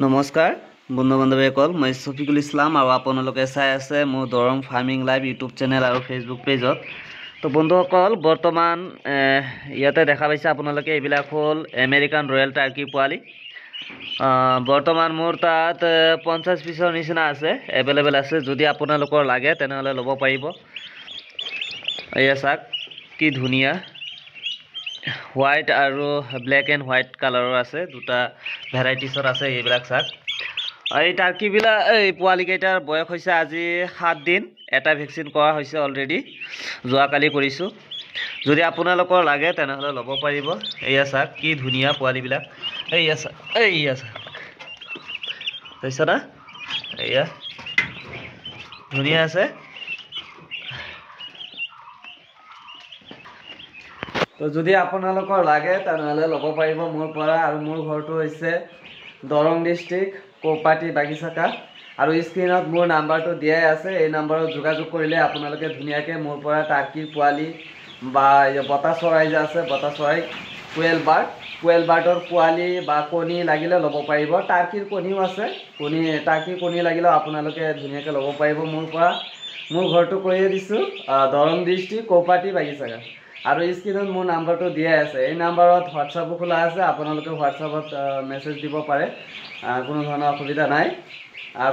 নমস্কাৰ বন্ধু বান্ধৱীসকল, মই শফিকুল ইছলাম আৰু আপোনালোকে চাই আছে মোৰ Darrang farming live YouTube channel আৰু ফেচবুক পেজত। তো বন্ধুসকল, বৰ্তমান ইয়াতে দেখা পাইছে আপোনালোকে, এইবিলাক হ'ল আমেৰিকান ৰয়েল টাৰ্কি পোৱালি। বৰ্তমান মোৰ তাত 50 পিছৰ নিচিনা আছে, এভেইলেবল আছে। যদি আপোনালোকৰ লাগে তেনেহ'লে ল'ব পাৰিব। এয়া চাওক কি ধুনীয়া, হোৱাইট আৰু ব্লেক এণ্ড হোৱাইট কালাৰৰ আছে, দুটা ভেৰাইটিছৰ আছে। এইবিলাক চাওক, এই টাৰ্কিবিলাক, এই পোৱালিকেইটাৰ বয়স হৈছে আজি 7 দিন। এটা ভেকচিন কৰা হৈছে অলৰেডি, যোৱাকালি কৰিছোঁ। যদি আপোনালোকৰ লাগে তেনেহ'লে ল'ব পাৰিব। এয়া চাওক কি ধুনীয়া পোৱালিবিলাক, এইয়া চাওক, এইয়া চাওক, হৈছে না? এয়া ধুনীয়া আছে। তো যদি আপোনালোকৰ লাগে তেনেহ'লে ল'ব পাৰিব মোৰ পৰা। আৰু মোৰ ঘৰটো হৈছে দৰং ডিষ্ট্ৰিক্ট, কৌপাটি বাগিচাকা। আৰু স্ক্ৰীণত মোৰ নাম্বাৰটো দিয়াই আছে। এই নাম্বাৰত যোগাযোগ কৰিলে আপোনালোকে ধুনীয়াকৈ মোৰ পৰা টাৰ্কিৰ পোৱালি বা বতা চৰাই যে আছে, বতা চৰাই, কোৱেল বাৰ্ডৰ পোৱালি বা কণী লাগিলে ল'ব পাৰিব। টাৰ্কিৰ কণীও আছে, টাৰ্কিৰ কণী লাগিলেও আপোনালোকে ধুনীয়াকৈ ল'ব পাৰিব মোৰ পৰা। মোৰ ঘৰটো কৈয়ে দিছোঁ, দৰং ডিষ্ট্ৰিক্ট, কৌপাটি বাগিচাকা। আৰু স্ক্ৰীণত মোৰ নাম্বাৰটো দিয়াই আছে। এই নাম্বাৰত হোৱাটছআপো খোলা আছে, আপোনালোকে হোৱাটছআপত মেছেজ দিব পাৰে, কোনো ধৰণৰ অসুবিধা নাই।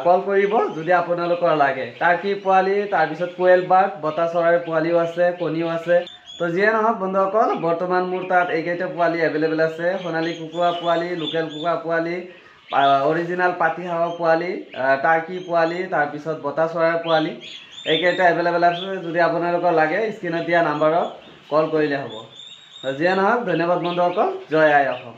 কল কৰিব যদি আপোনালোকৰ লাগে। টাৰ্কি পোৱালি, তাৰপিছত কোৱেল বাৰ্ড, বতা চৰাইৰ পোৱালিও আছে, কণীও আছে। তো যিয়ে নহওক বন্ধুসকল, বৰ্তমান মোৰ তাত এইকেইটা পোৱালি এভেইলেবল আছে। সোণালী কুকুৰা পোৱালি, লোকেল কুকুৰা পোৱালি, অৰিজিনেল পাতিহাঁহৰ পোৱালি, টাৰ্কি পোৱালি, তাৰপিছত বতা চৰাইৰ পোৱালি, এইকেইটা এভেইলেবল আছে। যদি আপোনালোকৰ লাগে স্ক্ৰীণত দিয়া নাম্বাৰত কল কৰিলে হ'ব। যিয়ে নহওক, ধন্যবাদ বন্ধুসকল। জয় আই অসম।